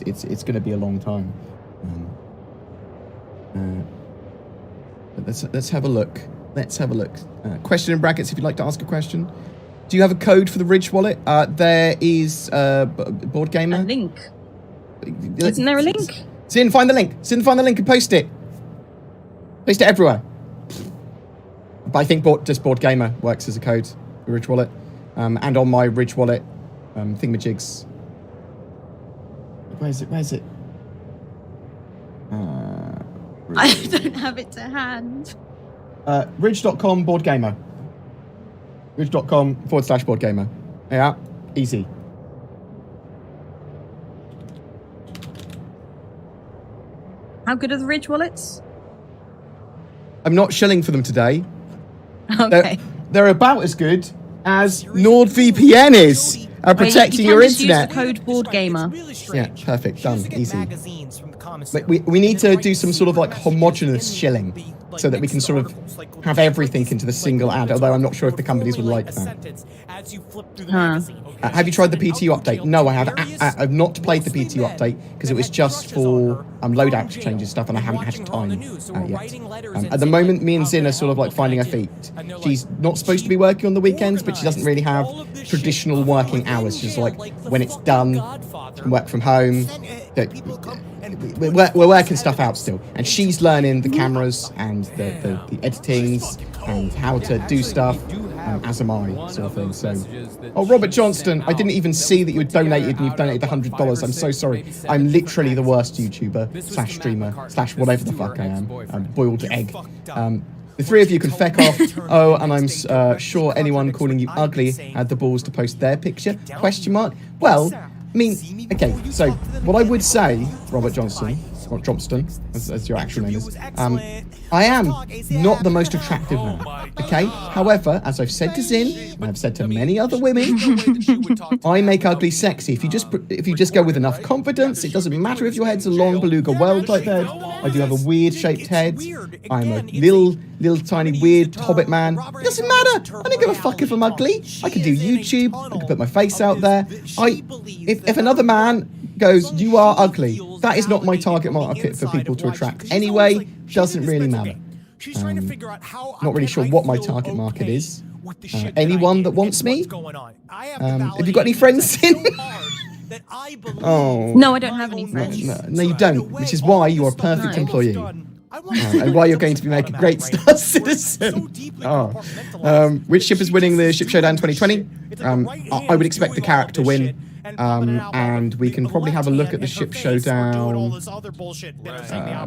it's going to be a long time. But let's have a look. Let's have a look. Question in brackets if you'd like to ask a question. Do you have a code for the Ridge wallet? There is Board Gamer. A link. Isn't there a link? Sin, find the link. Sin, find the link and post it. Post it everywhere. But I think just Board Gamer works as a code for Ridge wallet. And on my Ridge wallet, thingamajigs. Where is it? Where is it? I don't have it to hand. Ridge.com Board Gamer. Ridge.com/Board Gamer. Yeah, easy. How good are the Ridge wallets? I'm not shilling for them today. Okay. They're about as good as NordVPN is at protecting your internet. Use the code Board Gamer. Yeah, perfect. Done. Easy. But we need to do some sort of like homogenous shilling so that we can sort of have everything into the single ad, although I'm not sure if the companies would like that. Have you tried the PTU update? No, I have. I've not played the PTU update because it was just for loadout changes stuff, and I haven't had time yet. At the moment, me and Zin are sort of like finding her feet. She's not supposed to be working on the weekends, but she doesn't really have traditional working hours. She's like, when it's done, she can work from home. We're working stuff out still, and she's learning the cameras and the editings and how to do stuff, as am I, sort of thing. So, oh, Robert Johnston, I didn't even see that you had donated, and you've donated $100. I'm so sorry. I'm literally the worst YouTuber / streamer / whatever the fuck I am. Boiled egg. The three of you can feck off. Oh, and I'm sure anyone calling you ugly had the balls to post their picture? Question mark. Well, I mean, okay, so what I would say, Robert Johnston, or Johnston, as your actual name is, I am not the most attractive man, okay? However, as I've said to Zin, and I've said to many other women, I make ugly sexy. If you just go with enough confidence, it doesn't matter if your head's a long beluga whale type head. I do have a weird shaped head. I'm a little tiny weird hobbit man. It doesn't matter. I don't give a fuck if I'm ugly. I can do YouTube. I can put my face out there. If another man goes, you are ugly, that is not my target market for people to attract anyway. Doesn't really matter. Not really sure what my target market is. Anyone that wants me? Have you got any friends in? Oh. No, I don't have any friends. No, you don't, which is why you're a perfect employee. And why you're going to be making a great Star Citizen. Which ship is winning the Ship Showdown 2020? I would expect the Carrack to win. And we can probably have a look at the Ship Showdown.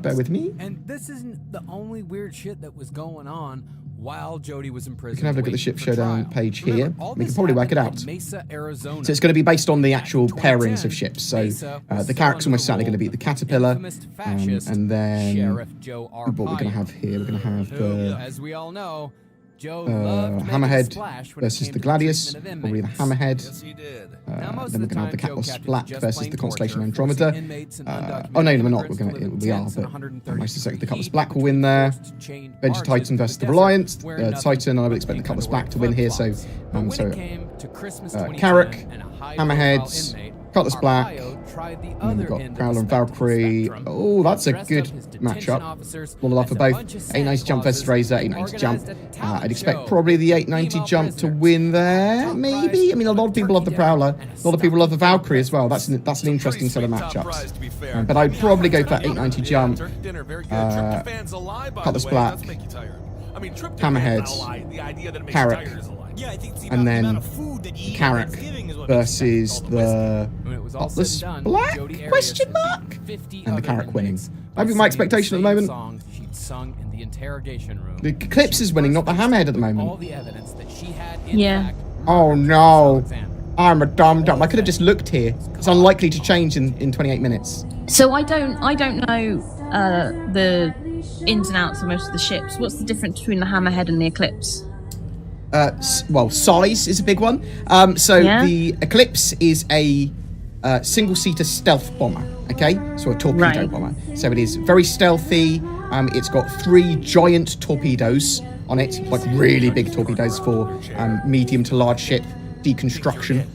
Bear with me. And this isn't the only weird shit that was going on while Jody was in prison. We can have a look at the Ship Showdown page here. We can probably work it out. Mesa, Arizona. So it's going to be based on the actual pairings of ships. So the Carrack's almost certainly going to beat the Caterpillar. And then what we're going to have here, we're going to have the as we all know, Hammerhead versus the Gladius, probably the Hammerhead. Then we're going to have the Catlos Black versus the Constellation Andromeda. Oh no, we're not. We are, but most certainly the Cutlass Black will win there. Venture Titan versus the Reliance. Titan, I would expect the Cutlass Black to win here. So Carrack, Hammerheads, Cutlass Black, and then we've got Prowler and Valkyrie. Oh, that's a good matchup. All love for both. 890 jump versus Razor, 890 jump. I'd expect probably the 890 jump to win there, maybe. I mean, a lot of people love the Prowler. A lot of people love the Valkyrie as well. That's an interesting set of matchups. But I'd probably go for that 890 jump. Cutlass Black, Hammerhead, Carrack, and then Carrack versus the Cutlass Black, question mark? And the Carrack winning. Maybe my expectation at the moment. The Eclipse is winning, not the Hammerhead at the moment. Yeah. Oh no. I'm a dum-dum. I could have just looked here. It's unlikely to change in 28 minutes. So I don't know the ins and outs of most of the ships. What's the difference between the Hammerhead and the Eclipse? Well, size is a big one. The Eclipse is a single-seater stealth bomber, okay? So a torpedo bomber. So it is very stealthy. It's got 3 giant torpedoes on it, like really big torpedoes for medium to large ship deconstruction.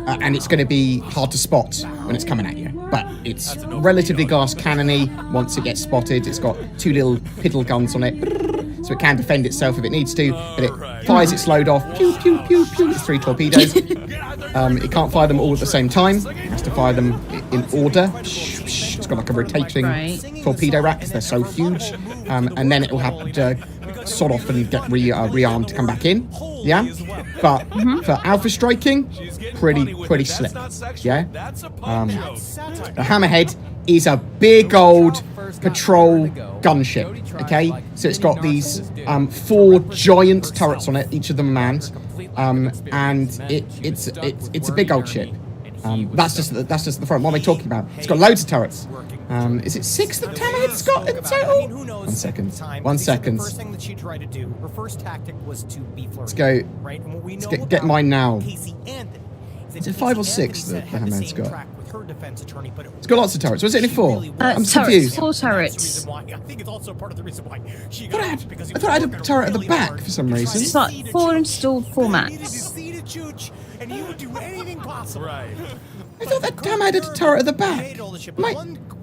and it's going to be hard to spot when it's coming at you. But it's relatively glass cannony once it gets spotted. It's got 2 little piddle guns on it, so it can defend itself if it needs to, but it fires its load off. Pew, pew, pew, pew. It's 3 torpedoes. It can't fire them all at the same time. It has to fire them in order. It's got like a rotating torpedo rack because they're so huge. And then it will have to sod off and get rearmed to come back in. Yeah? But for alpha striking, pretty slick. Yeah? The Hammerhead is a big old patrol gunship. Okay? So it's got these 4 giant turrets on it, each of them manned. And it's a big old ship. That's just the front. What am I talking about? It's got loads of turrets. Is it 6 that Hammerhead's got in total? 1 second. 1 second. First thing that she tried to do, her first tactic was to be flirty. Let's go. Right? And what we know Get mine now. Casey Anthony Is it 5 or 6 that the Hammerhead's got? Attorney, It's got lots of turrets. Was it only 4? I'm turrets, confused. 4 turrets. I think it's also part of the reason why she I thought I had a turret at the back for some reason. It's like 4 installed, 4 max. And he would do anything possible. Right. I thought that Hammerhead had a turret at the back.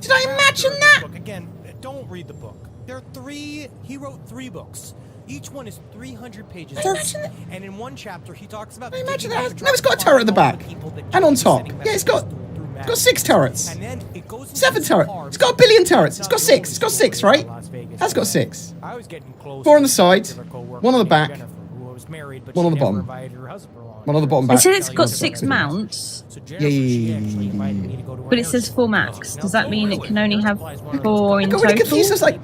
Did I imagine that? Again, don't read the book. There are 3. He wrote 3 books. Each one is 300 pages. And in one chapter, he talks about. I imagine that. No, it's got a turret at the back and on top. Yeah, it's got 6 turrets. 7 turrets. It's got a billion turrets. It's got 6. It's got 6, right? That's got 6. 4 on the side, 1 on the back, 1 on the bottom. 1 on the bottom back. It says it's got 6 mounts. Yeah. But it says 4 max. Does that mean it can only have 4 in I got total? really confused. I was like,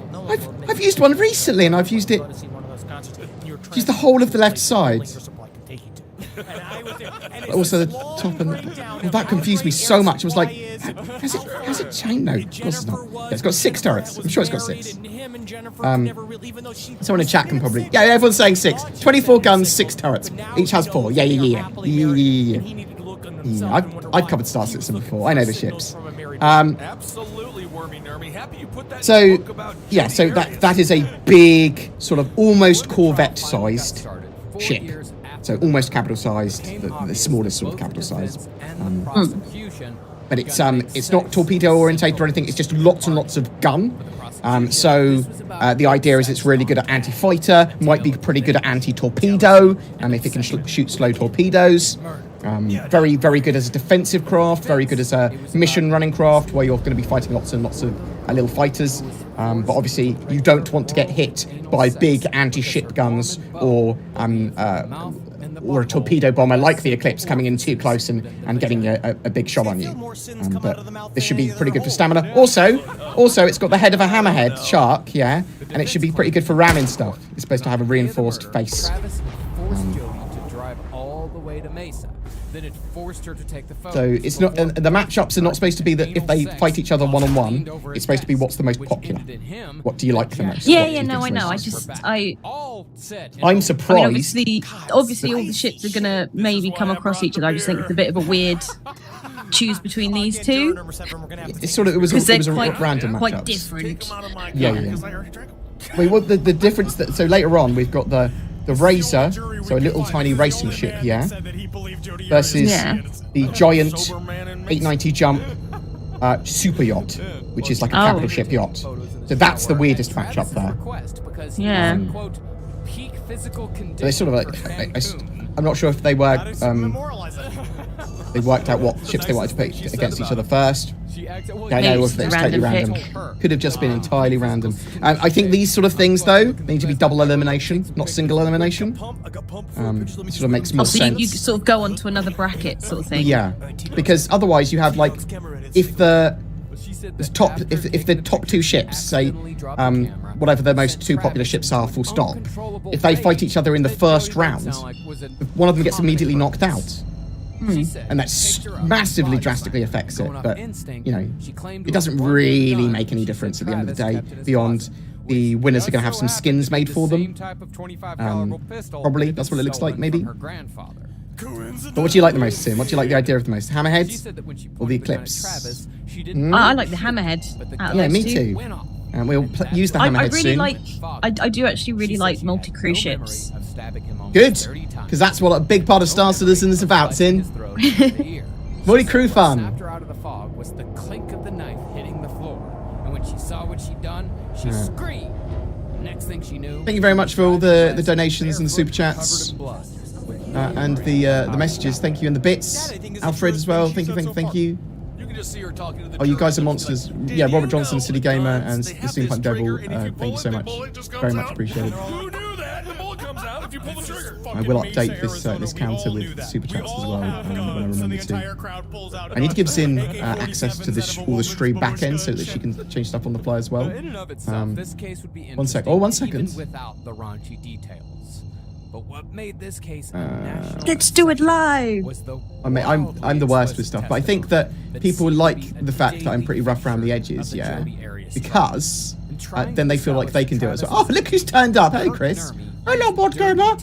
I've used one recently, and I've used it. Used the whole of the left side. Also the top and that confused me so much. I was like, has it changed? No, of course it's not. Yeah, it's got 6 turrets. I'm sure it's got 6. Someone in chat can probably. Yeah, everyone's saying 6. 24 guns, 6 turrets. Each has 4. Yeah. I've covered Star Citizen before. I know the ships. Absolutely, Wormy Nermy. Happy you put that So, book about yeah, so that is a big, sort of almost Corvette-sized ship. So almost capital-sized, the smallest sort of capital-sized. But it's not torpedo-orientated or anything. It's just lots and lots of gun. So the idea is it's really good at anti-fighter, might be pretty good at anti-torpedo, if it can shoot slow torpedoes. Very, very good as a defensive craft, very good as a mission running craft where you're going to be fighting lots and lots of little fighters. But obviously you don't want to get hit by big anti-ship guns or a torpedo bomber like the Eclipse coming in too close and getting a big shot on you. But this should be pretty good for stamina. Also, it's got the head of a hammerhead shark, yeah, and it should be pretty good for ramming stuff. It's supposed to have a reinforced face. Then it forced her to take the phone. So it's not the matchups are not supposed to be that if they fight each other one-on-one. It's supposed to be what's the most popular. What do you like the most? Yeah, no, I know. I'm surprised. I mean, obviously all the ships are gonna maybe come across each other. I just think it's a bit of a weird choose between these 2. It's sort of it was a random matchup. Quite different. Yeah. Wait, what the difference that so later on we've got the Razor, so a little tiny racing ship here, versus the giant 890 jump super yacht, which is like a capital ship yacht. So that's the weirdest matchup there. Yeah. So they sort of like, I'm not sure if they were they worked out what ships they wanted to put against each other first. I know if it's totally random. Could have just been entirely random. I think these sort of things, though, need to be double elimination, not single elimination. Sort of makes more sense. You sort of go on to another bracket sort of thing. Yeah, because otherwise you have like, if the top 2 ships, say, whatever the most 2 popular ships are, full stop, if they fight each other in the first round, one of them gets immediately knocked out. And that massively drastically affects it, but you know, it doesn't really make any difference at the end of the day beyond the winners are going to have some skins made for them. Probably that's what it looks like, maybe. But what do you like the most, Sim? What do you like the idea of the most? Hammerhead or the Eclipse? I like the Hammerhead. Yeah, me too. And we'll use the Hammerhead soon. I do actually really like multi-crew ships. Good, because that's what a big part of Star Citizen is about, Sin. Morty crew fun. Snapped her out of the fog was the clink of the knife hitting the floor. And when she saw what she'd done, she screamed. Next thing she knew, Thank you very much for all the donations and the super chats. covered in blood. And the messages. Thank you, and the bits. Alfred as well. Thank you. You can just see her talking to the Oh, you guys are journalist. monsters. Yeah, Robert Johnson, City Gamer, and the They have Steampunk this Devil. trigger, and if you Thank pull you so it, the much. bullet just comes Very much out. appreciated. Who knew that? The bullet comes out if you pull the trigger. I will update this counter with super chats as well when I remember to. I need to give Zin access to all the stream backend so that she can change stuff on the fly as well. In and of itself, this case would be one sec. interesting Oh, 1 even second. without the raunchy details. But what made this case a national Let's do it live. was the I mean, I'm the worst with stuff, but I think that people like the fact that I'm pretty rough around the edges, yeah, because then they feel like they can do it as well. Oh, look who's turned up! Hey, Chris. Hello, Bot Gamer.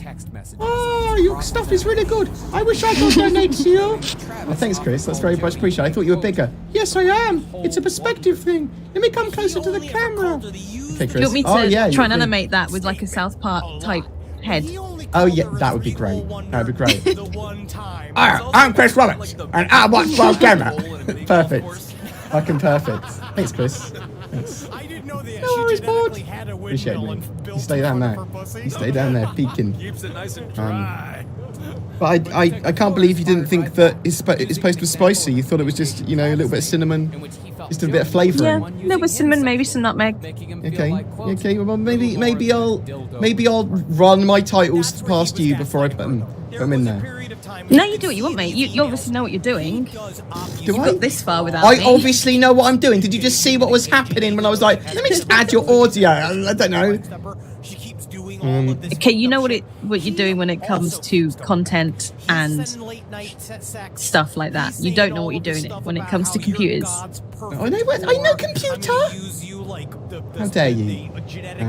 Oh, your stuff is really good. I wish I could donate to you. Oh, thanks, Chris. That's very much appreciated. I thought you were bigger. Yes, I am. It's a perspective thing. Let me come closer to the camera. Okay, Chris. Do you want me to oh, yeah, try and you're big. animate that with like a South Park type head? Oh, yeah, that would be great. That would be great. The one time. I'm Chris Roberts, and I watch Bot Gamer. Perfect. Fucking perfect. Thanks, Chris. Thanks. I didn't know that. No worries, She genetically Bud. had a Appreciate windmill it. and built You stay down in there. front of her pussy. You stay down there, peeking. Keeps it nice and dry. But I can't believe you didn't think that his post was spicy. You thought it was just, a little bit of cinnamon, just a bit of Yeah, flavouring. a little bit cinnamon, maybe some nutmeg. Okay. Well, maybe I'll run my titles past you before I put them in there. No, you do what you want, mate. You obviously know what you're doing. Do You I? got this far without I me. obviously know what I'm doing. Did you just see what was happening when I was like, let me just add your audio? I don't know. Okay, you know what you're doing when it comes to content and stuff like that. You don't know what you're doing when it comes to computers. I know computer. How dare you?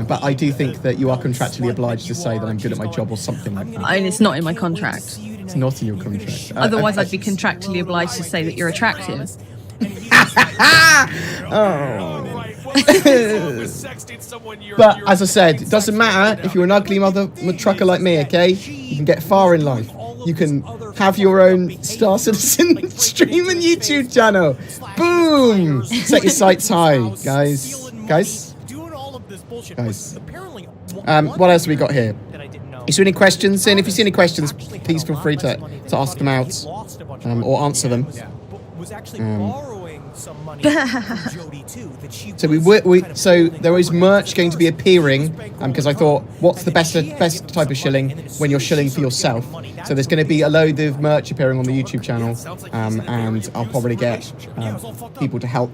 But I do think that you are contractually obliged to say that I'm good at my job or something like that. And it's not in my contract. It's not in your contract. Otherwise, I'd be contractually obliged to say that you're attractive. But as I said, it doesn't matter if you're an ugly mother trucker like me, okay? You can get far in life. You can have your own Star Citizen stream and YouTube channel. Boom! Set your sights high, guys. Guys? What else have we got here? Is there any questions? And if you see any questions, please feel free to ask them out or answer them. So there is merch going to be appearing because I thought, what's the best type of shilling when you're shilling for yourself? So there's going to be a load of merch appearing on the YouTube channel, and I'll probably get people to help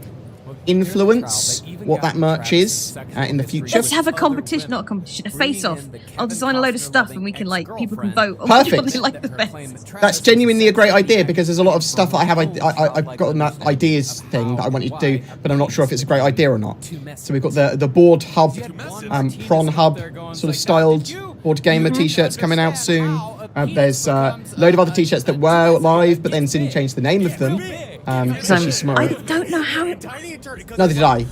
influence what that merch is in the future. Let's have a competition, not a competition, a face-off. I'll design a load of stuff and we can people can vote on Perfect. what they like the best. That's genuinely a great idea because there's a lot of stuff that I have. I've got an ideas thing that I want you to do, but I'm not sure if it's a great idea or not. So we've got the board hub, prawn hub sort of styled board gamer t-shirts coming out soon. There's a load of other t-shirts that were live, but then Cindy changed the name of them. So she's smart. I don't know how it... Neither did I.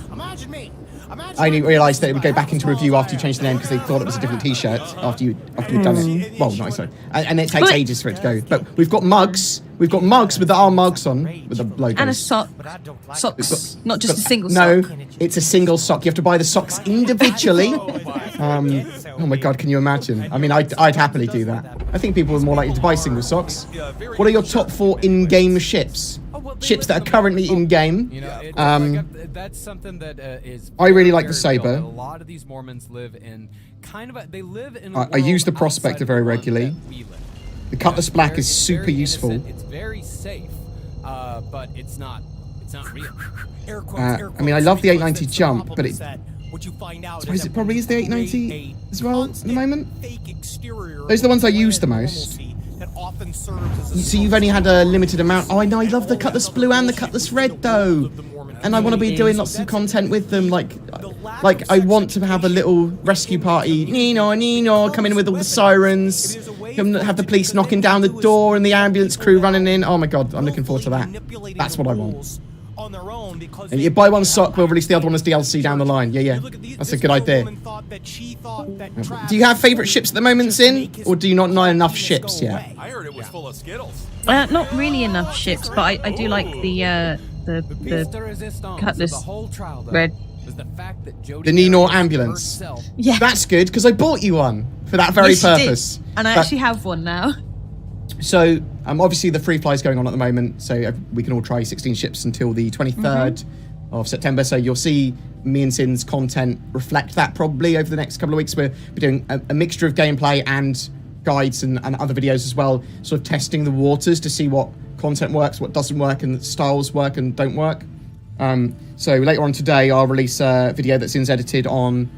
I only realised that it would go back into review after you changed the name because they thought it was a different T-shirt after you'd done it. Well, no, sorry. And it takes ages for it to go. But we've got mugs. We've got mugs with our mugs on with the logos. And a socks, not just a single no, sock. it's a single sock. You have to buy the socks individually. Oh my god, can you imagine? I mean, I'd happily do that. I think people are more likely to buy single socks. What are your top 4 in-game ships? Ships that are currently in-game. That's something that is. I really like the Saber. A lot of these Mormons live in they live in. I use the Prospector very regularly. The Cutlass Black is super useful. It's very safe, but it's not real. I mean, I love the 890 jump, but I suppose it probably is the 890 as well at the moment. Those are the ones I use the most. So you've only had a limited amount. Oh, I know, I love the Cutlass Blue and the Cutlass Red, though. And I want to be doing lots of content with them. Like I want to have a little rescue party. Nino, come in with all the sirens. Have the police knocking down the door and the ambulance crew running in. Oh my god, I'm looking forward to that. That's what I want. on their own because And you buy one sock, we'll release the other one as DLC down the line. Yeah. That's a good idea. Do you have favourite ships at the moment, Zin? Or do you not know enough ships yet? I heard it was full of Skittles. Not really enough ships, but I do like the Cutlass red. The Ninor ambulance. Yeah. That's good, because I bought you one for that very Yes, you purpose. did. And I actually have one now. So, obviously the free fly is going on at the moment, so we can all try 16 ships until the 23rd of September. So you'll see me and Sin's content reflect that probably over the next couple of weeks. We're doing a mixture of gameplay and guides and other videos as well, sort of testing the waters to see what content works, what doesn't work, and styles work and don't work. So later on today, I'll release a video that Sin's edited on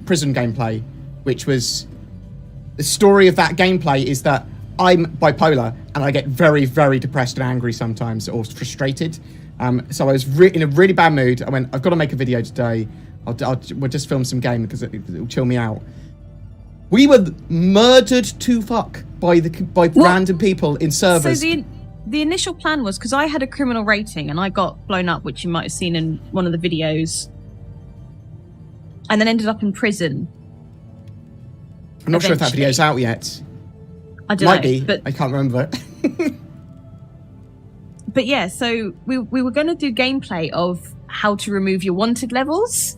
prison gameplay, which was... The story of that gameplay is that I'm bipolar and I get very, very depressed and angry sometimes, or frustrated. So I was in a really bad mood. I went, I've got to make a video today. We'll just film some game because it'll chill me out. We were murdered to fuck by random people in servers. So the initial plan was, because I had a criminal rating and I got blown up, which you might have seen in one of the videos, and then ended up in prison. I'm not sure if that video's out yet. I don't Might know, be, but I can't remember. But yeah, so we were going to do gameplay of how to remove your wanted levels.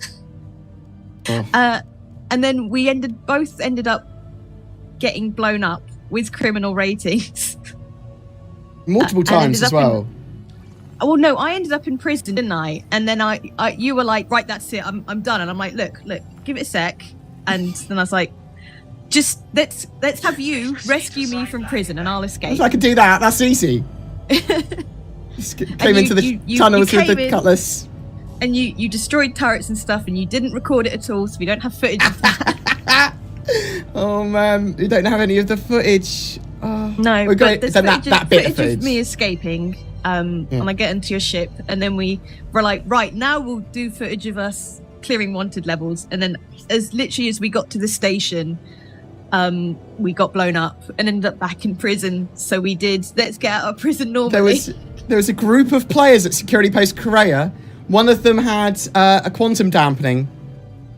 Oh. And then we both ended up getting blown up with criminal ratings. Multiple times as well. Well, no, I ended up in prison, didn't I? And then you were like, right, that's it, I'm done. And I'm like, look, give it a sec. And then I was like, just let's have you rescue me from prison and I'll escape. If I could do that, that's easy. Just came into the tunnels with the cutlass. And you destroyed turrets and stuff, and you didn't record it at all, so we don't have footage of that. Oh man, we don't have any of the footage. Oh. No, but there's that bit of footage footage of me escaping. And I get into your ship, and then we're like, right, now we'll do footage of us clearing wanted levels. And then as literally as we got to the station, we got blown up and ended up back in prison. So we did, let's get out of prison normally. There was a group of players at Security Post Korea. One of them had a quantum dampening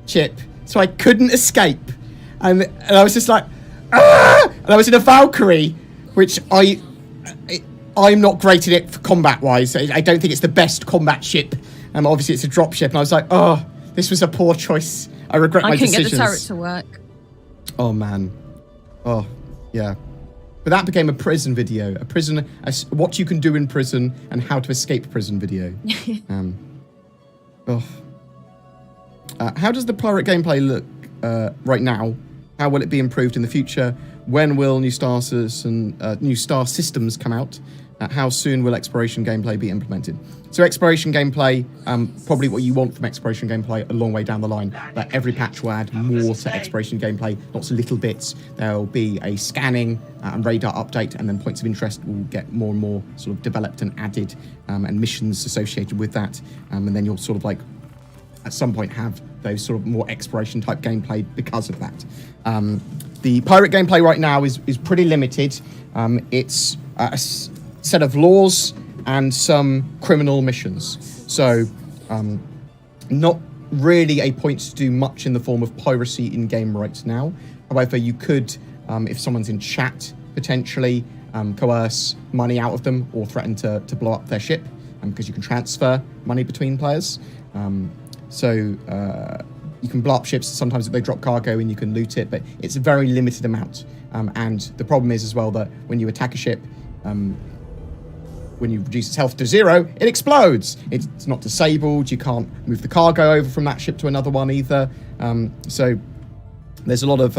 chip, so I couldn't escape. And I was just like, ah! And I was in a Valkyrie, which I'm not great at it for combat-wise. I don't think it's the best combat ship. Obviously, it's a drop ship. And I was like, oh, this was a poor choice. I regret my decisions. I couldn't get the turret to work. Oh, man. Oh, yeah. But that became a prison video. What you can do in prison and how to escape prison video. How does the pirate gameplay look right now? How will it be improved in the future? When will new star systems come out? How soon will exploration gameplay be implemented? So exploration gameplay, probably what you want from exploration gameplay a long way down the line. That every patch will add more to exploration gameplay, lots of little bits. There'll be a scanning and radar update, and then points of interest will get more and more sort of developed and added, and missions associated with that. And then you'll sort of like, at some point, have those sort of more exploration type gameplay because of that. The pirate gameplay right now is pretty limited. It's a set of laws and some criminal missions. So not really a point to do much in the form of piracy in-game right now. However, you could, if someone's in chat, potentially coerce money out of them or threaten to blow up their ship, because you can transfer money between players. You can blow up ships sometimes if they drop cargo and you can loot it, but it's a very limited amount. And the problem is as well that when you attack a ship, when you reduce its health to 0, it explodes. It's not disabled. You can't move the cargo over from that ship to another one either. So there's a lot of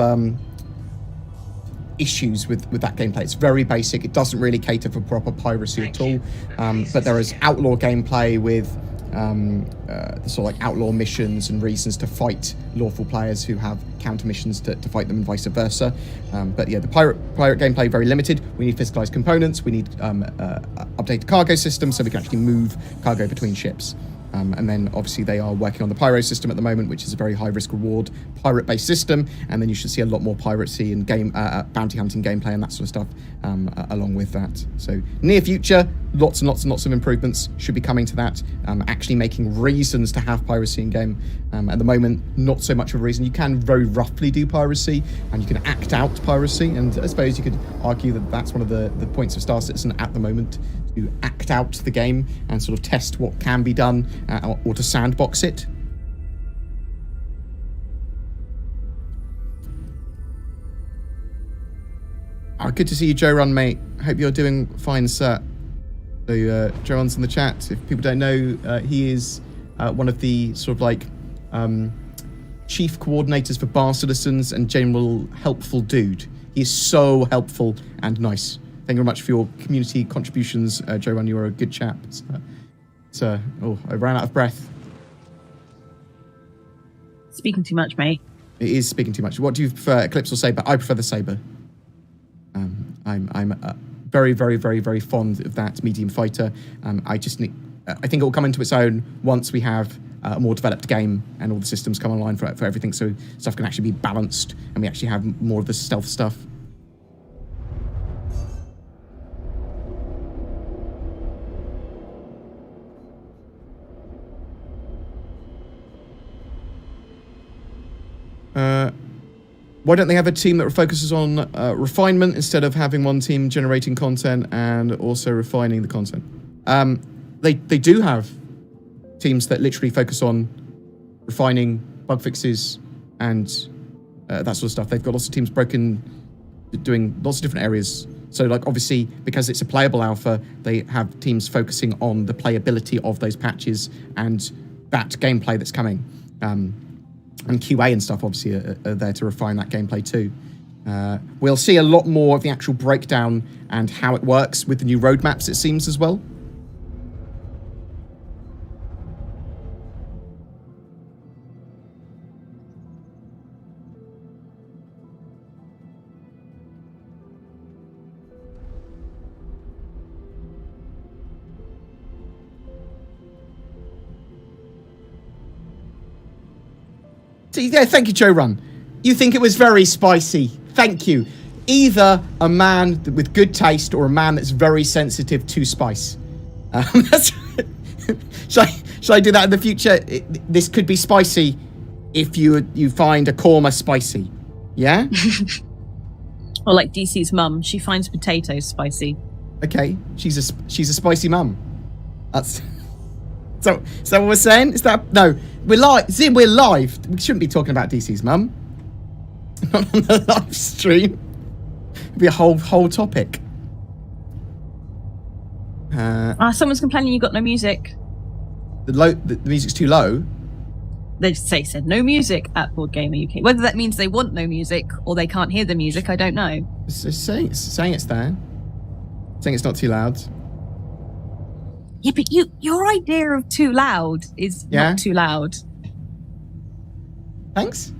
issues with that gameplay. It's very basic. It doesn't really cater for proper piracy at all. But there is outlaw gameplay with the sort of like outlaw missions and reasons to fight lawful players who have counter missions to fight them and vice versa. But yeah, the pirate gameplay very limited. We need physicalized components. We need updated cargo systems so we can actually move cargo between ships. And then obviously they are working on the Pyro system at the moment, which is a very high risk reward pirate-based system. And then you should see a lot more piracy and bounty hunting gameplay and that sort of stuff along with that. So near future, lots and lots and lots of improvements should be coming to that. Actually making reasons to have piracy in game. At the moment, not so much of a reason. You can very roughly do piracy, and you can act out piracy. And I suppose you could argue that that's one of the points of Star Citizen at the moment, to act out the game and sort of test what can be done, or to sandbox it. Good to see you, Joe Run, mate. Hope you're doing fine, sir. So Joe Run's in the chat. If people don't know, he is one of the sort of like chief coordinators for Bar Citizens and general helpful dude. He is so helpful and nice. Thank you very much for your community contributions, Joe Run. You're a good chap. So, I ran out of breath. Speaking too much, mate. It is speaking too much. What do you prefer, Eclipse or Saber? I prefer the Saber. I'm very, very, very, very fond of that medium fighter. I think it will come into its own once we have a more developed game and all the systems come online for everything, so stuff can actually be balanced and we actually have more of the stealth stuff. Why don't they have a team that focuses on refinement instead of having one team generating content and also refining the content? They do have teams that literally focus on refining bug fixes and that sort of stuff. They've got lots of teams doing lots of different areas. So, like, obviously, because it's a playable alpha, they have teams focusing on the playability of those patches and that gameplay that's coming. And QA and stuff, obviously, are there to refine that gameplay too. We'll see a lot more of the actual breakdown and how it works with the new roadmaps, it seems, as well. Yeah, thank you, Joe Run. You think it was very spicy. Thank you. Either a man with good taste or a man that's very sensitive to spice. Shall I do that in the future? This could be spicy if you find a korma spicy. Yeah? Or like DC's mum, she finds potatoes spicy. Okay, she's a spicy mum. That's... So, is that what we're saying? Is that... No, we're live. Zim, we're live. We shouldn't be talking about DC's mum. Not on the live stream. It'd be a whole topic. Someone's complaining you got no music. The music's too low. They said no music at Board Gamer UK. Whether that means they want no music or they can't hear the music, I don't know. It's saying it's there. Saying it's not too loud. Yeah, but your idea of too loud is not too loud. Thanks.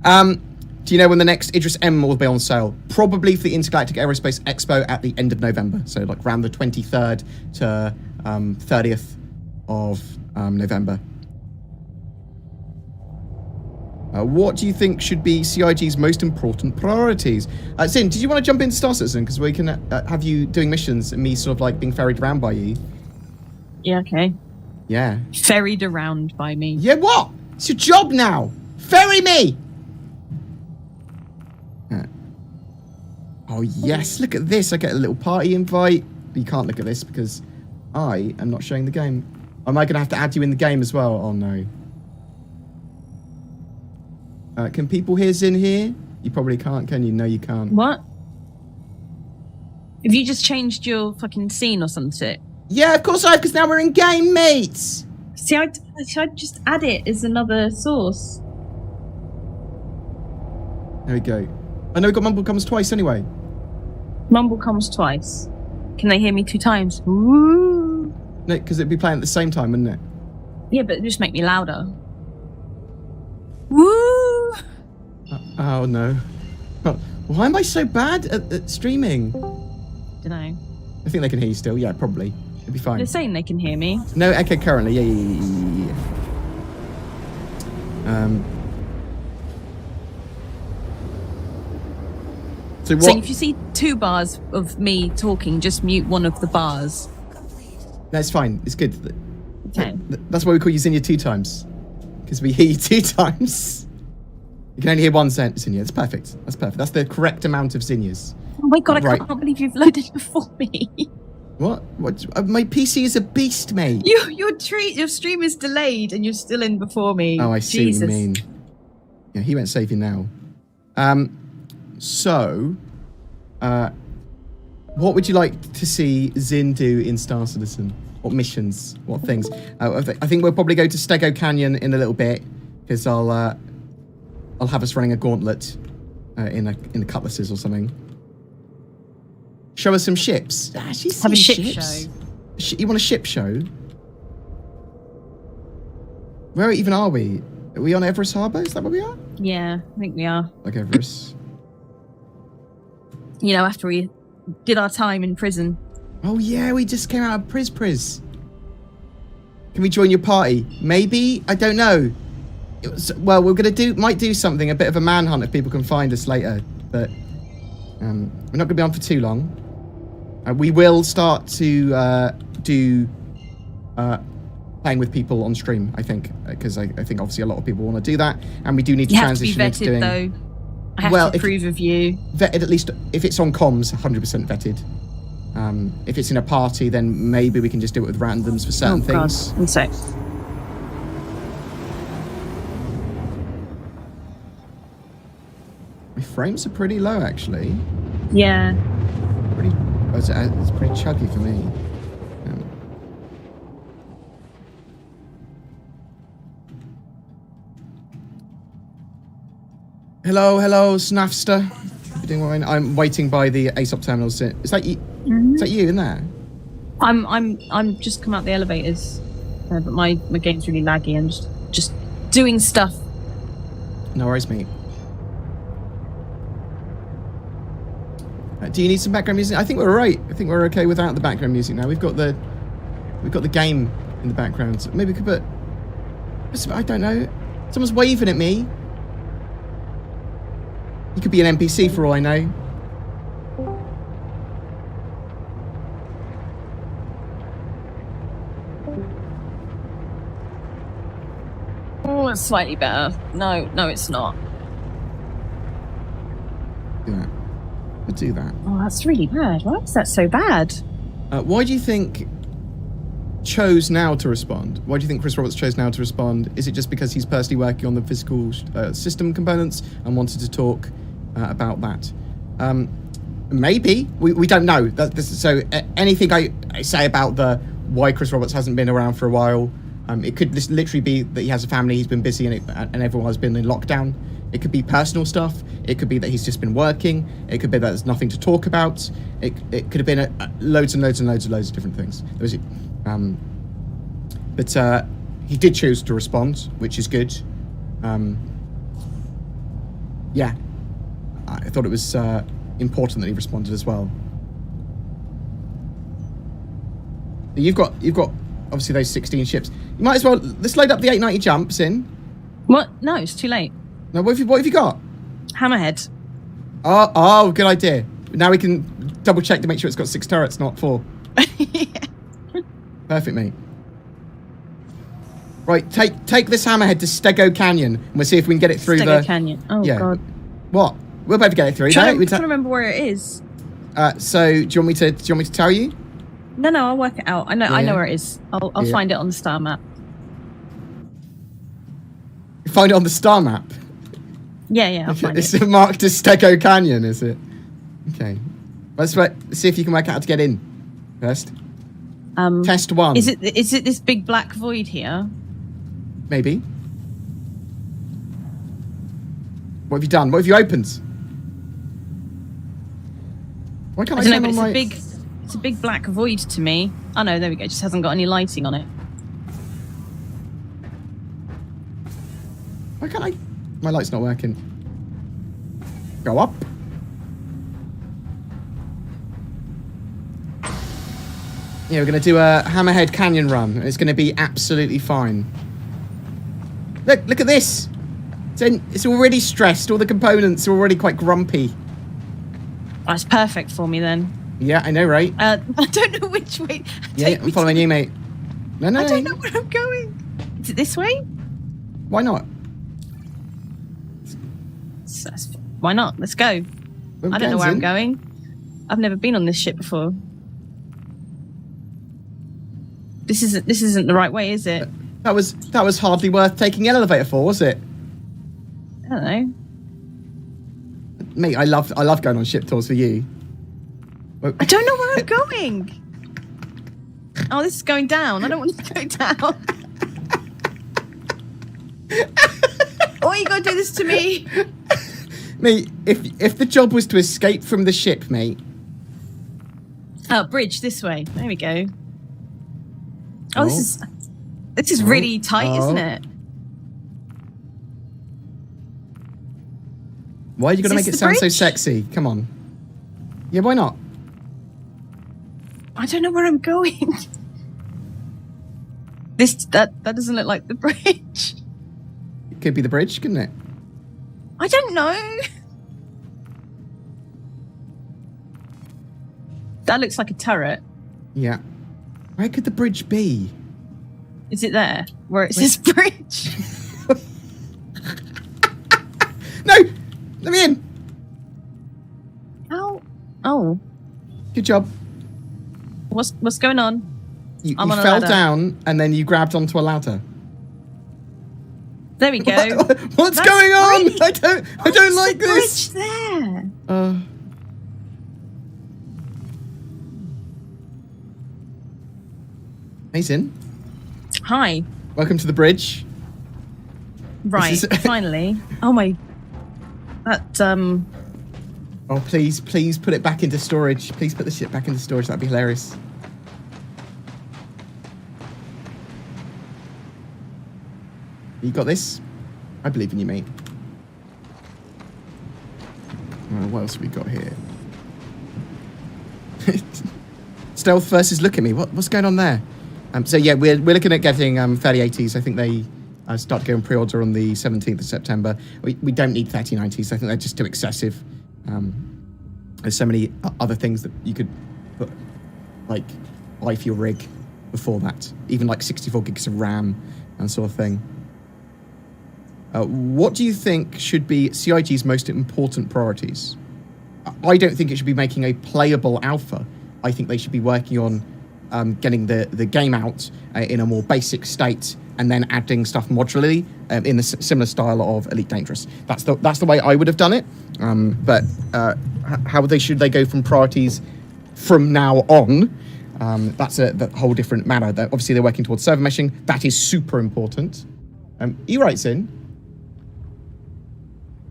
Do you know when the next Idris M will be on sale? Probably for the Intergalactic Aerospace Expo at the end of November. So like around the 23rd to 30th of November. What do you think should be CIG's most important priorities? Sin, did you want to jump into Star Citizen? Because we can have you doing missions and me sort of like being ferried around by you. Yeah, okay. Yeah. Ferried around by me. Yeah, what? It's your job now. Ferry me. Oh, yes. Look at this. I get a little party invite. But you can't look at this because I am not showing the game. Am I going to have to add you in the game as well? Oh, no. Can people hear Zin here? You probably can't, can you? No, you can't. What? Have you just changed your fucking scene or something? Yeah, of course I have, because now we're in game, mates. See, I'd just add it as another source. There we go. I know we got Mumble comes twice anyway. Mumble comes twice. Can they hear me 2 times? Woo! No, because it'd be playing at the same time, wouldn't it? Yeah, but just make me louder. Woo! Oh, no. Why am I so bad at streaming? Dunno. I think they can hear you still. Yeah, probably. It'd be fine. They're saying they can hear me. No echo currently. Yeah. So what? So if you see 2 bars of me talking, just mute one of the bars. That's fine. It's good. Okay. That's why we call you Zinnia 2 times. Because we hear you 2 times. You can only hear 1 Zinnia. It's perfect. That's perfect. That's the correct amount of Zinnias. Oh my god, Right. I can't believe you've loaded before me. What? My PC is a beast, mate. Your stream is delayed and you're still in before me. Oh, I see Jesus. what you mean. Yeah, he went saving now. So, what would you like to see Zin do in Star Citizen? What missions? What things? I think we'll probably go to Stego Canyon in a little bit because I'll have us running a gauntlet in the cutlasses or something. Show us some ships. She's Have a seen ship ships. show. You want a ship show? Where even are we? Are we on Everest Harbour? Is that where we are? Yeah, I think we are. Like Everest. You know, after we did our time in prison. Oh yeah, we just came out of Priz. Can we join your party? Maybe? I don't know. Well, we're gonna might do something, a bit of a manhunt if people can find us later. But we're not gonna be on for too long. We will start to do playing with people on stream, I think, because I think obviously a lot of people want to do that, and we do need to You have to be transition into doing. vetted, though. I have to approve of you. Vetted, at least if it's on comms, 100% vetted. If it's in a party, then maybe we can just do it with randoms for certain things. God. One sec. My frames are pretty low, actually. Yeah. It's pretty chuggy for me. Hello, Snafster. You doing well? I'm waiting by the ASOP terminals. Is that you? Mm-hmm. Is that you in there? I'm just come out the elevators, but my game's really laggy. I'm just doing stuff. No worries, mate. Do you need some background music? I think we're alright. I think we're okay without the background music now. We've got the game in the background. So maybe we could put. I don't know. Someone's waving at me. He could be an NPC for all I know. Oh, it's slightly better. No, it's not. Do that. We'll do that. Oh, that's really bad. Why is that so bad? Why do you think chose now to respond? Why do you think Chris Roberts chose now to respond? Is it just because he's personally working on the physical system components and wanted to talk about that? Maybe. We don't know. So anything I say about why Chris Roberts hasn't been around for a while, it could just literally be that he has a family, he's been busy, and everyone has been in lockdown. It could be personal stuff. It could be that he's just been working. It could be that there's nothing to talk about. It could have been loads and loads of different things. But he did choose to respond, which is good. Yeah, I thought it was important that he responded as well. You've got obviously those 16 ships. You might as well let's load up the 890 jumps in. What? No, it's too late. Now what have you got? Hammerhead. Oh, good idea. Now we can double check to make sure it's got 6 turrets, not 4. Yeah. Perfect, mate. Right, take this hammerhead to Stego Canyon, and we'll see if we can get it through Stego Canyon. Oh yeah. God. What? We'll be able to get it through. I'm trying to remember where it is. So do you want me to tell you? No, I'll work it out. I know where it is. I'll find it on the star map. You find it on the star map. Yeah, I'll find It's it. marked as Stego Canyon, is it? Okay. Let's see if you can work out how to get in first. Test 1. Is it this big black void here? Maybe. What have you done? What have you opened? Why can't I don't turn know, on but my... it's a big black void to me. Oh no, there we go. It just hasn't got any lighting on it. Why can't I... My light's not working. Go up. Yeah, we're going to do a Hammerhead Canyon run. It's going to be absolutely fine. Look at this. It's already stressed. All the components are already quite grumpy. That's perfect for me then. Yeah, I know, right? I don't know which way. Yeah, I'm following you, mate. No. I don't know where I'm going. Is it this way? Why not? Why not? Let's go. I don't know where I'm going. I've never been on this ship before. This isn't the right way, is it? That was hardly worth taking the elevator for, was it? I don't know. Mate, I love going on ship tours for you. I don't know where I'm going. Oh, this is going down. I don't want to go down. Why you gotta do this to me? Mate, if the job was to escape from the ship, mate. Oh, bridge this way. There we go. Oh, this is really tight, isn't it? Why are you gonna make it sound so sexy? Come on. Yeah, why not? I don't know where I'm going. That doesn't look like the bridge. It could be the bridge, couldn't it? I don't know. That looks like a turret. Yeah. Where could the bridge be? Is it there? Where it says bridge? No! Let me in! How? Oh. Good job. What's going on? You fell down and then you grabbed onto a ladder. There we go. What's going on? I don't like this. Bridge there. Mason. Hi. Welcome to the bridge. Right. Finally. Oh my. That Oh please put it back into storage. Please put the ship back into storage. That'd be hilarious. You got this? I believe in you, mate. What else have we got here? Stealth versus look at me. What's going on there? So yeah, we're looking at getting 3080s. I think they start to go on pre-order on the 17th of September. We don't need 3090s. I think they're just too excessive. There's so many other things that you could put, like, buy for your rig before that. Even like 64 gigs of RAM and sort of thing. What do you think should be CIG's most important priorities? I don't think it should be making a playable alpha. I think they should be working on getting the game out in a more basic state and then adding stuff modularly in the similar style of Elite Dangerous. That's the way I would have done it. But how should they go from priorities from now on? That's a whole different matter. Obviously, they're working towards server meshing. That is super important. You right, Sin?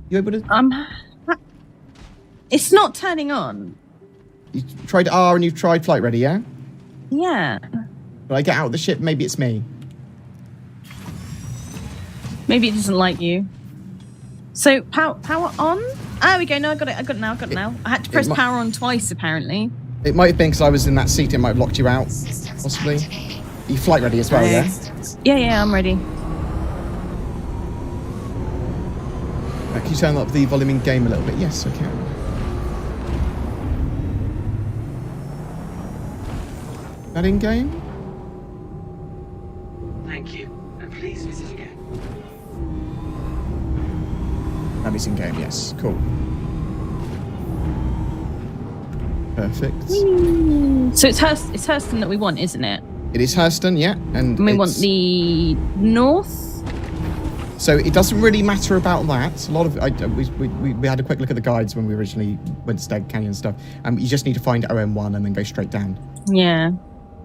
You able to? It's not turning on. You tried R and you've tried Flight Ready, yeah? Yeah. When I get out of the ship, maybe it's me. Maybe it doesn't like you. So power on? Ah, we go. No, I got it now. I had to press power on twice, apparently. It might have been because I was in that seat. It might have locked you out, possibly. Are you Flight Ready as well, yeah? Yeah, I'm ready. Can you turn up the volume in game a little bit? Yes, I can. That in game? Thank you, and please visit again. That is in game, yes. Cool. Perfect. So it's Hurston that we want, isn't it? It is Hurston, yeah. And we want the north. So it doesn't really matter about that. A lot of we had a quick look at the guides when we originally went to Stag Canyon and stuff. You just need to find OM1 and then go straight down. Yeah.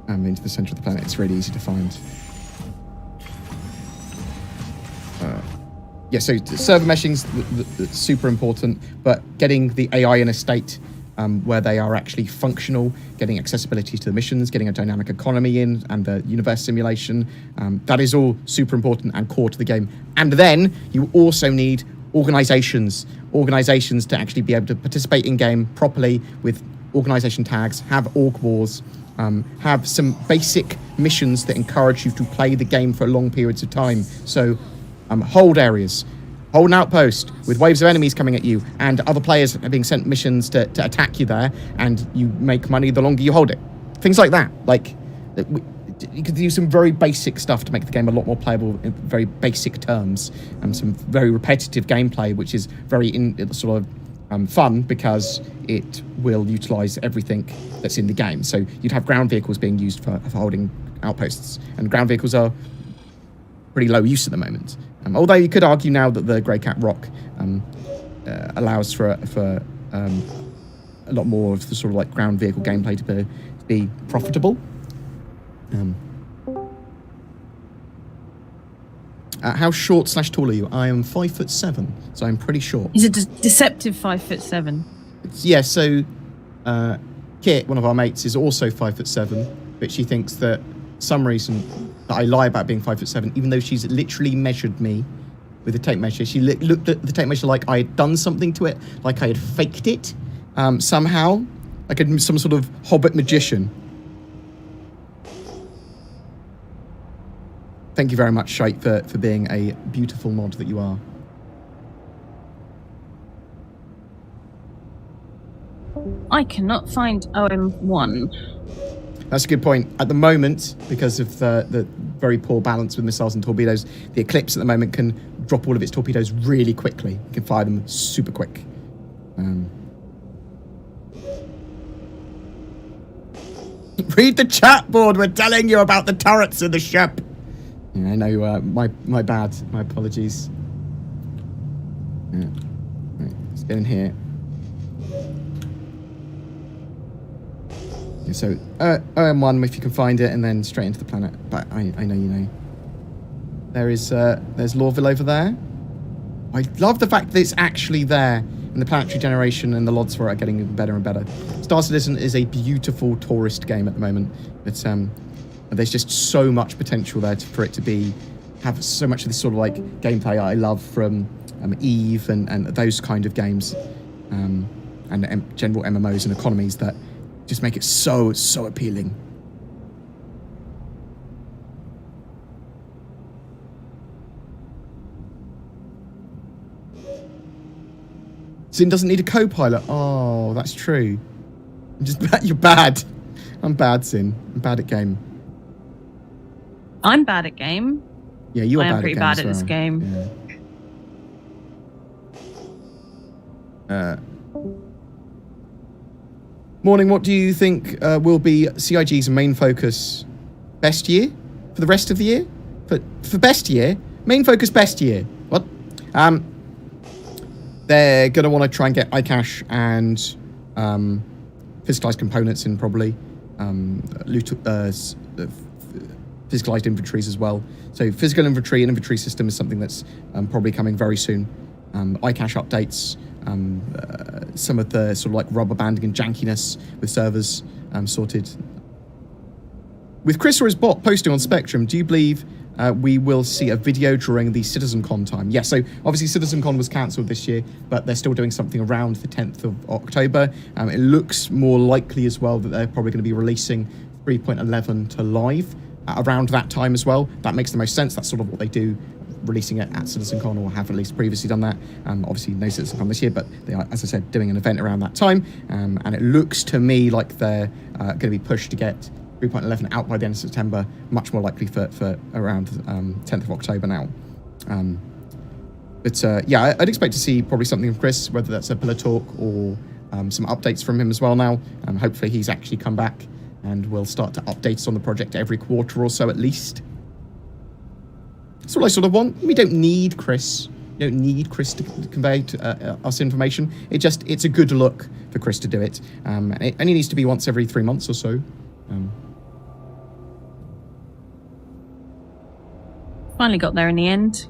Into the center of the planet. It's really easy to find. Yeah, so server meshing's super important, but getting the AI in a state where they are actually functional, getting accessibility to the missions, getting a dynamic economy in, and the universe simulation, that is all super important and core to the game. And then you also need organizations to actually be able to participate in game properly with organization tags, have org wars, have some basic missions that encourage you to play the game for long periods of time. So hold areas, hold an outpost with waves of enemies coming at you, and other players are being sent missions to attack you there, and you make money the longer you hold it. Things like that. Like, you could use some very basic stuff to make the game a lot more playable in very basic terms, and some very repetitive gameplay, which is very fun because it will utilize everything that's in the game. So you'd have ground vehicles being used for holding outposts, and ground vehicles are pretty low use at the moment. Although you could argue now that the Grey Cat Rock allows for a lot more of the sort of like ground vehicle gameplay to be profitable. How short / tall are you? I am 5'7", so I'm pretty short. He's a deceptive 5'7". Yeah, so Kit, one of our mates, is also 5'7", but she thinks that some reason that I lie about being 5'7", even though she's literally measured me with a tape measure. She looked at the tape measure like I had done something to it, like I had faked it somehow, like some sort of hobbit magician. Thank you very much, Shite, for being a beautiful mod that you are. I cannot find OM1. That's a good point. At the moment, because of the very poor balance with missiles and torpedoes, the Eclipse at the moment can drop all of its torpedoes really quickly. You can fire them super quick. Read the chat board. We're telling you about the turrets in the ship. Yeah, I know. My bad. My apologies. Yeah. Right, let's get in here. Yeah, so OM1, if you can find it, and then straight into the planet. But I know you know. There's Lorville over there. I love the fact that it's actually there, and the planetary generation and the LODs for it are getting better and better. Star Citizen is a beautiful tourist game at the moment. But there's just so much potential there for it to have so much of this sort of like gameplay I love from Eve and those kind of games, and general MMOs and economies that just make it so appealing. Sin doesn't need a co-pilot. Oh, that's true. You're bad. I'm bad, Sin. I'm bad at game. I'm bad at game. Yeah, you are bad at game. I am pretty bad at this game. Yeah. Morning, what do you think will be CIG's main focus best year? For the rest of the year? For best year? Main focus best year. What? They're going to want to try and get iCache and physicalized components in, probably. Physicalized inventories as well. So physical inventory and inventory system is something that's probably coming very soon. iCache updates, some of the sort of like rubber banding and jankiness with servers sorted. With Chris or his bot posting on Spectrum, do you believe we will see a video during the CitizenCon time? Yeah, so obviously CitizenCon was cancelled this year, but they're still doing something around the 10th of October. It looks more likely as well that they're probably going to be releasing 3.11 to live around that time as well. That makes the most sense. That's sort of what they do, releasing it at CitizenCon, or have at least previously done that. Obviously no CitizenCon this year, but they are, as I said, doing an event around that time. And it looks to me like they're going to be pushed to get 3.11 out by the end of September, much more likely for around 10th of October now. But yeah, I'd expect to see probably something from Chris, whether that's a pillar talk or some updates from him as well now. Hopefully he's actually come back and we'll start to update us on the project every quarter or so at least. That's what I sort of want. We don't need Chris. You don't need Chris to convey to, us information. It's a good look for Chris to do it. And it only needs to be once every 3 months or so. Finally got there in the end.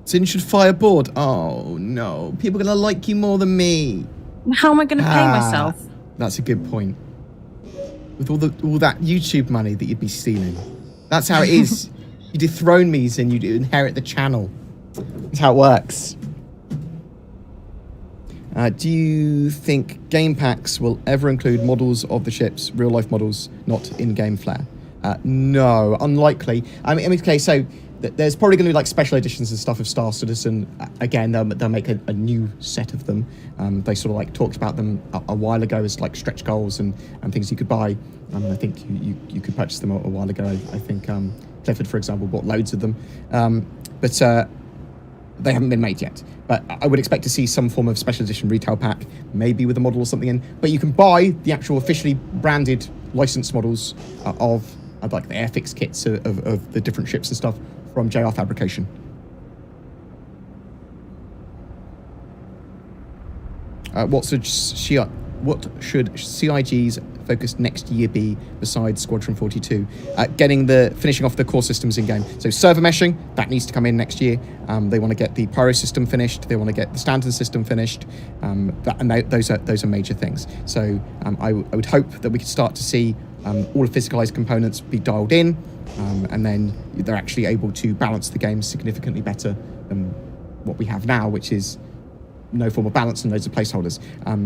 Sin should fire board. Oh no, people are gonna like you more than me. How am I gonna pay myself? That's a good point. With all that YouTube money that you'd be stealing. That's how it is. You dethrone me, Sin, you inherit the channel. That's how it works. Do you think game packs will ever include models of the ships, real life models, not in-game flair? No, unlikely. I mean, okay, so there's probably going to be like special editions and stuff of Star Citizen. Again, they'll make a new set of them. They sort of like talked about them a while ago as like stretch goals and things you could buy. I think you could purchase them a while ago. I think Clifford, for example, bought loads of them. But they haven't been made yet. But I would expect to see some form of special edition retail pack, maybe with a model or something in. But you can buy the actual officially branded licensed models of like the Airfix kits of the different ships and stuff from JR Fabrication. What should CIG's focus next year be besides Squadron 42? Finishing off the core systems in game. So server meshing, that needs to come in next year. They want to get the pyro system finished. They want to get the standard system finished. Those are major things. So I would hope that we could start to see all the physicalized components be dialed in, and then they're actually able to balance the game significantly better than what we have now, which is no form of balance and loads of placeholders.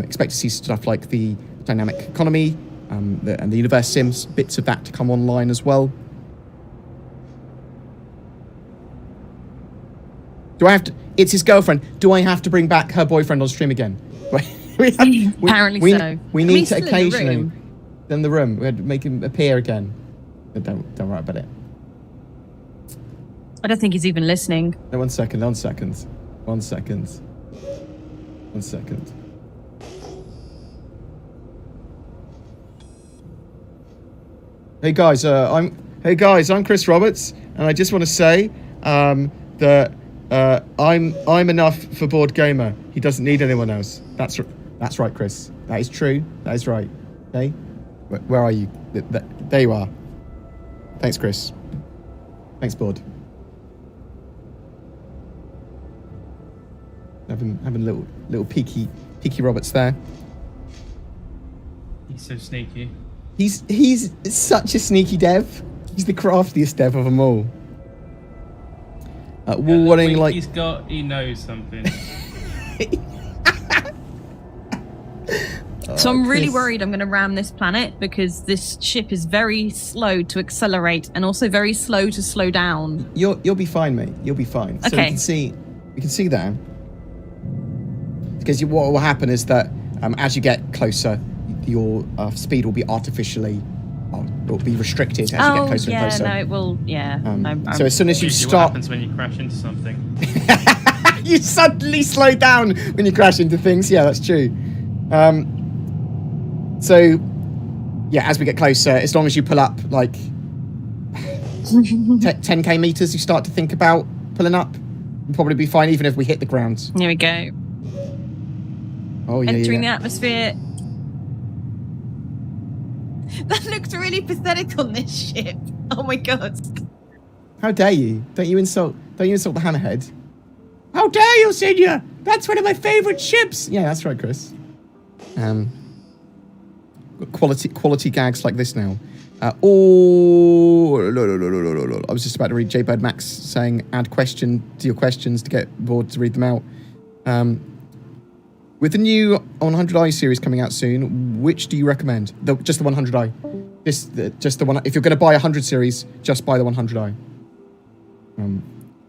Expect to see stuff like the dynamic economy and the universe sims, bits of that to come online as well. Do I have to? It's his girlfriend. Do I have to bring back her boyfriend on stream again? Apparently so. We need to occasionally. In the room, we had to make him appear again. But don't worry about it. I don't think he's even listening. No, one second. Hey guys, I'm Chris Roberts, and I just want to say that I'm enough for Board Gamer. He doesn't need anyone else. That's right, Chris. That is true. That is right. Okay. Where are you? There you are. Thanks, Chris. Thanks, Board. Having little peaky Roberts there. He's so sneaky. He's such a sneaky dev. He's the craftiest dev of them all. He knows something. So I'm really worried I'm going to ram this planet because this ship is very slow to accelerate and also very slow to slow down. You'll be fine, mate. You'll be fine. So okay. we can see that. Because what will happen is that as you get closer, your speed will be artificially, will be restricted as you get closer and closer. No, it will. Yeah. So as soon as you What start, happens when you crash into something? you suddenly slow down when you crash into things. Yeah, that's true. So, yeah, as we get closer, as long as you pull up like 10k meters, you start to think about pulling up. We'll probably be fine, even if we hit the ground. Here we go. Oh yeah. Entering the atmosphere. That looks really pathetic on this ship. Oh my god. How dare you? Don't you insult the hammerhead? How dare you, Senior? That's one of my favourite ships. Yeah, that's right, Chris. Quality gags like this now. I was just about to read J-Bird Max saying add question to your questions to get bored to read them out. With the new 100i series coming out soon, which do you recommend? Just the 100i. Just the one. If you're going to buy a 100 series, just buy the 100i.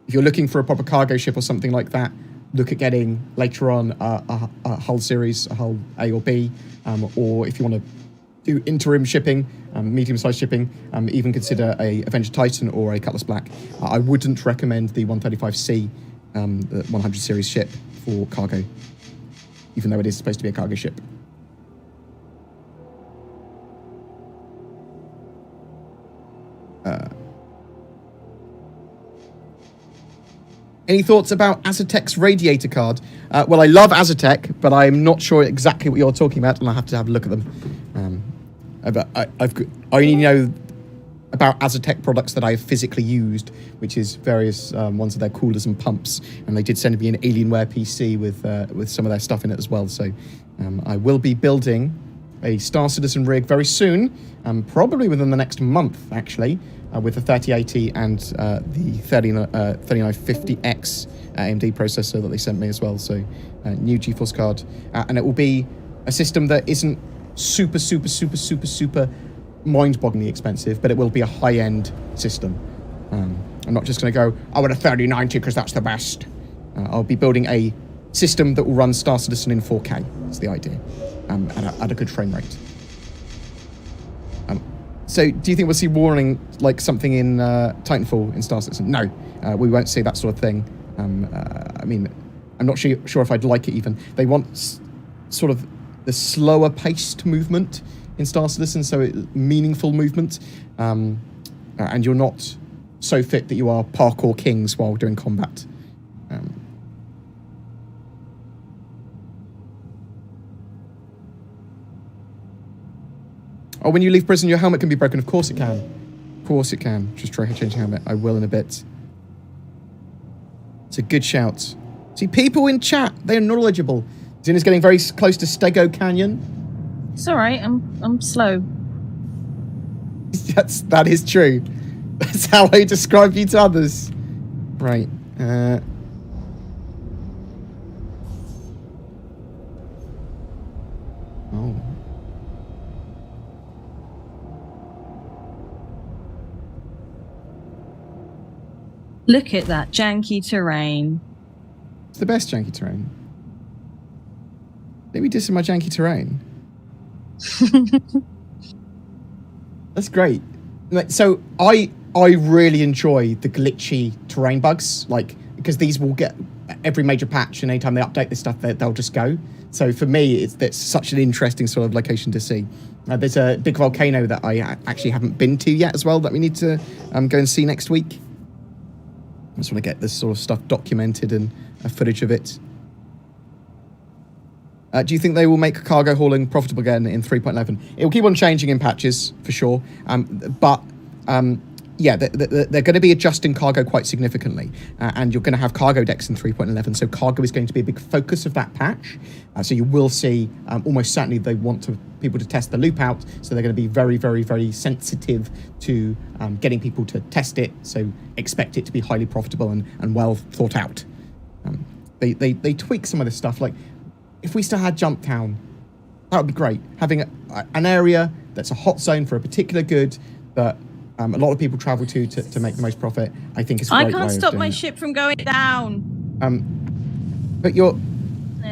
If you're looking for a proper cargo ship or something like that, look at getting later on a hull series, a hull A or B, or if you want to do interim shipping, medium-sized shipping, even consider a Avenger Titan or a Cutlass Black. I wouldn't recommend the 135C, the 100 series ship for cargo, even though it is supposed to be a cargo ship. Any thoughts about Azatec's radiator card? Well, I love Azatec, but I'm not sure exactly what you're talking about, and I have to have a look at them. But I only know about Azatec products that I've physically used, which is various ones of their coolers and pumps, and they did send me an Alienware PC with some of their stuff in it as well. So I will be building a Star Citizen rig very soon, probably within the next month, actually. with the 3080 and the 3950X AMD processor that they sent me as well. So new GeForce card, and it will be a system that isn't super mind-bogglingly expensive, but it will be a high-end system. I'm not just going to go, I want a 3090 because that's the best. I'll be building a system that will run Star Citizen in 4K. That's the idea, at a good frame rate. So, do you think we'll see warning like something in Titanfall in Star Citizen? No, we won't see that sort of thing. I mean, I'm not sure if I'd like it even. They want sort of the slower paced movement in Star Citizen, so meaningful movement, and you're not so fit that you are parkour kings while doing combat. Oh, when you leave prison, your helmet can be broken. Of course it can. Of course it can. Just try changing helmet. I will in a bit. It's a good shout. See, people in chat, they are knowledgeable. Zina's getting very close to Stego Canyon. It's all right. I'm slow. That is true. That's how I describe you to others. Right. Oh. Look at that janky terrain. It's the best janky terrain. Let me do some of my janky terrain. That's great. So I really enjoy the glitchy terrain bugs, like, because these will get every major patch, and anytime they update this stuff, they'll just go. So for me, it's such an interesting sort of location to see. There's a big volcano that I actually haven't been to yet as well that we need to go and see next week. I just want to get this sort of stuff documented and footage of it. Do you think they will make cargo hauling profitable again in 3.11? It will keep on changing in patches, for sure. Yeah, they're going to be adjusting cargo quite significantly. And you're going to have cargo decks in 3.11. So cargo is going to be a big focus of that patch. So you will see, almost certainly they want people to test the loop out. So they're going to be very, very, very sensitive to getting people to test it. So expect it to be highly profitable and well thought out. They tweak some of this stuff. Like, if we still had Jump Town, that would be great. Having an area that's a hot zone for a particular good that a lot of people travel to make the most profit, I think is a great way of doing it. I can't stop my ship from going down. But you're...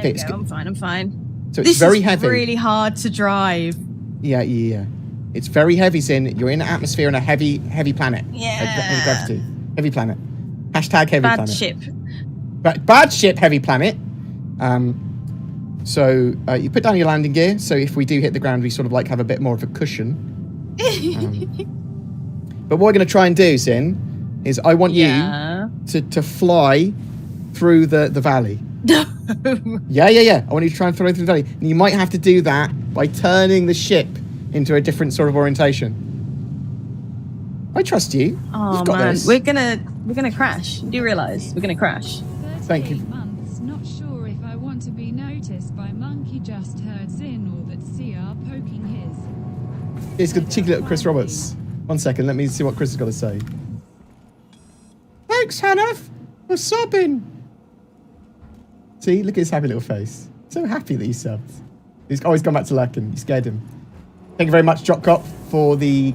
There you go, I'm fine. So it's very heavy. This is really hard to drive. Yeah. It's very heavy, Sin. You're in an atmosphere on a heavy planet. Yeah. Heavy gravity. Heavy planet. Hashtag heavy planet. Bad ship. Bad ship, heavy planet. So you put down your landing gear, so if we do hit the ground, we sort of like have a bit more of a cushion. But what we're going to try and do, Sin, is I want you to fly through the valley. Yeah. I want you to try and fly through the valley. And you might have to do that by turning the ship into a different sort of orientation. I trust you. Oh, You've got man. this. We're gonna crash. Do you realise? We're gonna crash. Thank you. Months, not sure if I want to be noticed by Monkey just heard Zin or that CR poking his. It's got cheeky little Chris Roberts. 1 second, let me see what Chris has got to say. Thanks, Hannah, for subbing. See, look at his happy little face. So happy that he subbed. He's always gone back to Larkin. You scared him. Thank you very much, Jock Cop, for the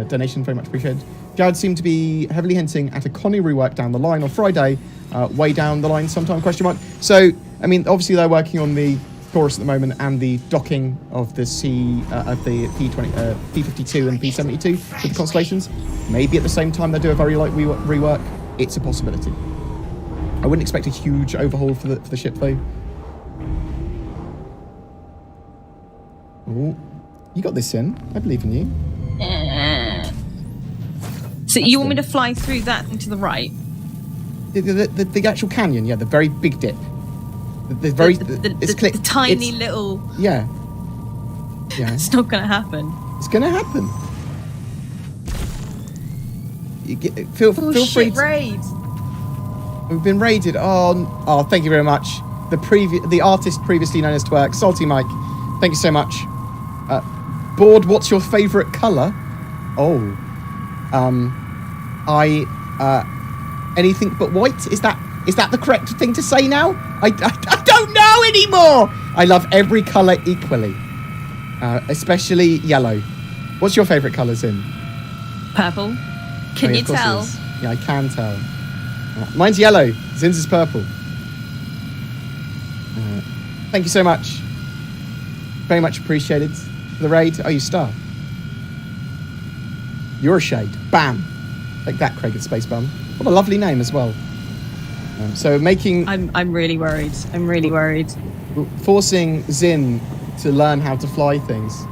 donation. Very much appreciated. Jared seemed to be heavily hinting at a Connie rework down the line on Friday. Way down the line sometime, question mark. So, I mean, obviously they're working on the Taurus at the moment and the docking of the P52 and P72 with the constellations. Maybe at the same time they do a very light rework. It's a possibility. I wouldn't expect a huge overhaul for the ship though. Oh, you got this, in. I believe in you. So you want me to fly through that and to the right? The actual canyon, yeah, the very big dip. The tiny little... Yeah. It's not going to happen. It's going to happen. Feel free to... raid. We've been raided. Oh, thank you very much. The artist previously known as Twerk, Salty Mike. Thank you so much. Board, what's your favourite colour? Oh. anything but white. Is that the correct thing to say now? I don't know anymore. I love every colour equally, especially yellow. What's your favourite colours in? Purple. Can you of course it tell? is. Yeah, I can tell. Mine's yellow. Zin's is purple. Thank you so much. Very much appreciated for the raid. Oh, you star. You're a shade. Bam. Like that, Craig at Space Bum. What a lovely name as well. So making... I'm really worried. I'm really worried. Forcing Zin to learn how to fly things.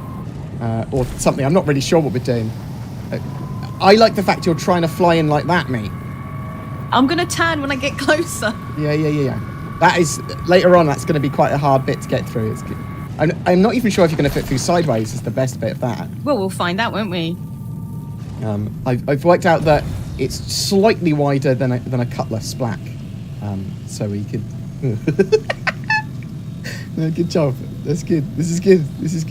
Or something. I'm not really sure what we're doing. I like the fact you're trying to fly in like that, mate. I'm going to turn when I get closer. Yeah. That is... Later on, that's going to be quite a hard bit to get through. It's good. I'm not even sure if you're going to fit through sideways is the best bit of that. Well, we'll find out, won't we? I've worked out that it's slightly wider than a cutlass black. So we could... No, good job. That's good. This is good. This is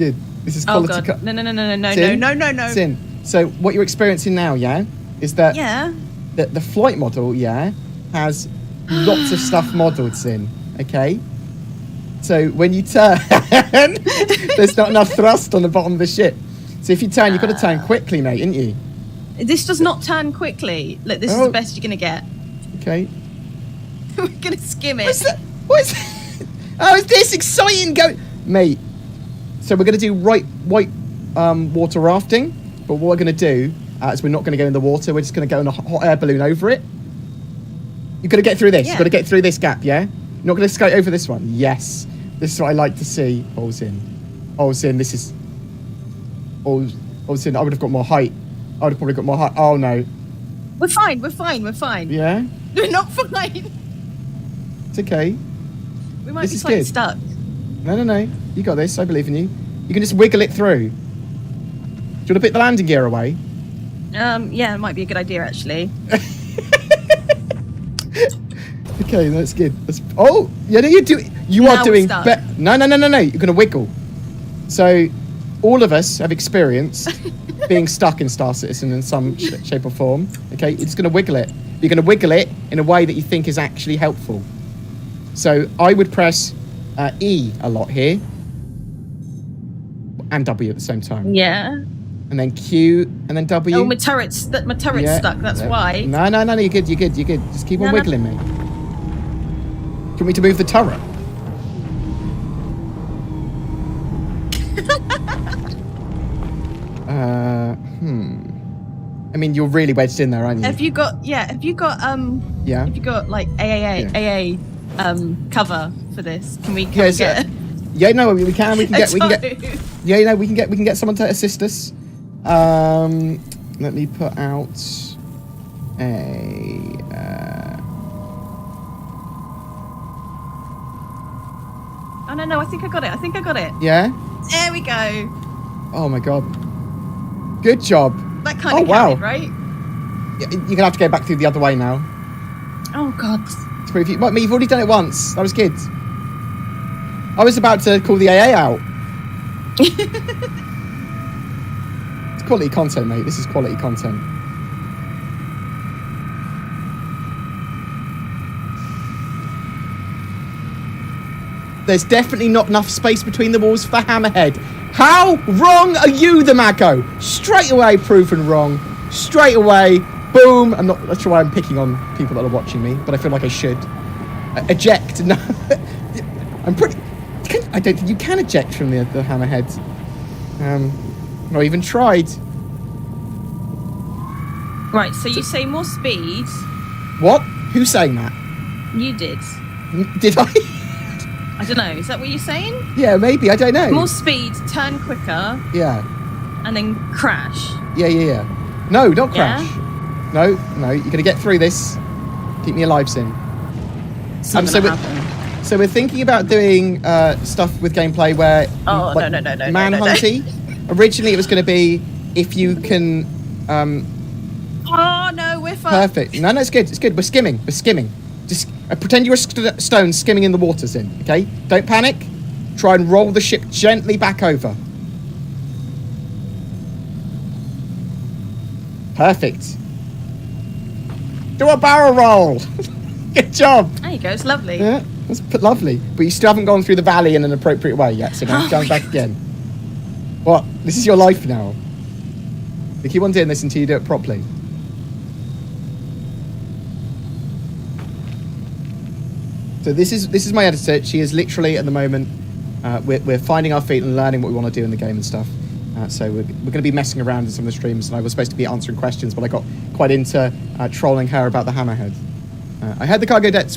quality. Oh, God. No. Sin. So what you're experiencing now, yeah, is that the flight model, has lots of stuff modelled, Sin, okay? So when you turn, there's not enough thrust on the bottom of the ship. So if you turn, you've got to turn quickly, mate, ain't you? This does not turn quickly. Look, this is the best you're going to get. Okay. We're going to skim it. What is that? Oh, is this exciting? Mate. So we're going to do white water rafting. But what we're going to do is we're not going to go in the water. We're just going to go in a hot air balloon over it. You've got to get through this. Yeah. You've got to get through this gap, yeah? You're not going to skate over this one. Yes. This is what I like to see. Oh, Zin, this is... Oh, Zin, I would have got more height. I would have probably got more height. Oh, no. We're fine. Yeah? We're not fine. It's okay. We might This be is slightly good. stuck. No. You got this. I believe in you. You can just wiggle it through. Do you want to put the landing gear away? Yeah, it might be a good idea, actually. Okay, that's good. Oh, yeah, no, you are doing better. No. You're going to wiggle. So, all of us have experienced being stuck in Star Citizen in some shape or form. Okay, you're just going to wiggle it. You're going to wiggle it in a way that you think is actually helpful. So, I would press E a lot here. And W at the same time. Yeah. And then Q, and then W. Oh, my turret's stuck. That's why. No. You're good. Just keep on wiggling, mate. Do you want me to move the turret? I mean, you're really wedged in there, aren't you? Have you got like AA cover for this? Can we get it? Yeah, no, we can get someone to assist us. Let me put out a Oh no, I think I got it. Yeah? There we go. Oh my god. Good job. That kind of counted, right? You're gonna have to go back through the other way now. Oh god. To prove you, you've already done it once. That was good. I was about to call the AA out. It's quality content, mate. This is quality content. There's definitely not enough space between the walls for Hammerhead. How wrong are you, the Mako? Straight away proven wrong. Straight away. Boom. I'm not sure why I'm picking on people that are watching me, but I feel like I should. Eject. No. I don't think you can eject from the Hammerhead. Not even tried. Right, so you say more speed. What? Who's saying that? You did. Did I? I don't know. Is that what you're saying? Yeah, maybe. I don't know. More speed, turn quicker. Yeah. And then crash. Yeah. No, don't crash. Yeah? No. You're going to get through this. Keep me alive, Sin. So we're thinking about doing stuff with gameplay where... Oh, like, no. Manhunty. Originally, it was going to be if you can... Oh, no, we're fucked. Perfect. No, it's good. It's good. We're skimming. Just pretend you're a stone skimming in the water, Sin, okay? Don't panic. Try and roll the ship gently back over. Perfect. Do a barrel roll. Good job. There you go. It's lovely. Yeah, that's lovely. But you still haven't gone through the valley in an appropriate way yet, so now going back again. What? This is your life now. You keep on doing this until you do it properly. So this is my editor. She is literally at the moment. We're finding our feet and learning what we want to do in the game and stuff. So we're going to be messing around in some of the streams, and I was supposed to be answering questions, but I got quite into trolling her about the hammerhead. I heard the cargo decks will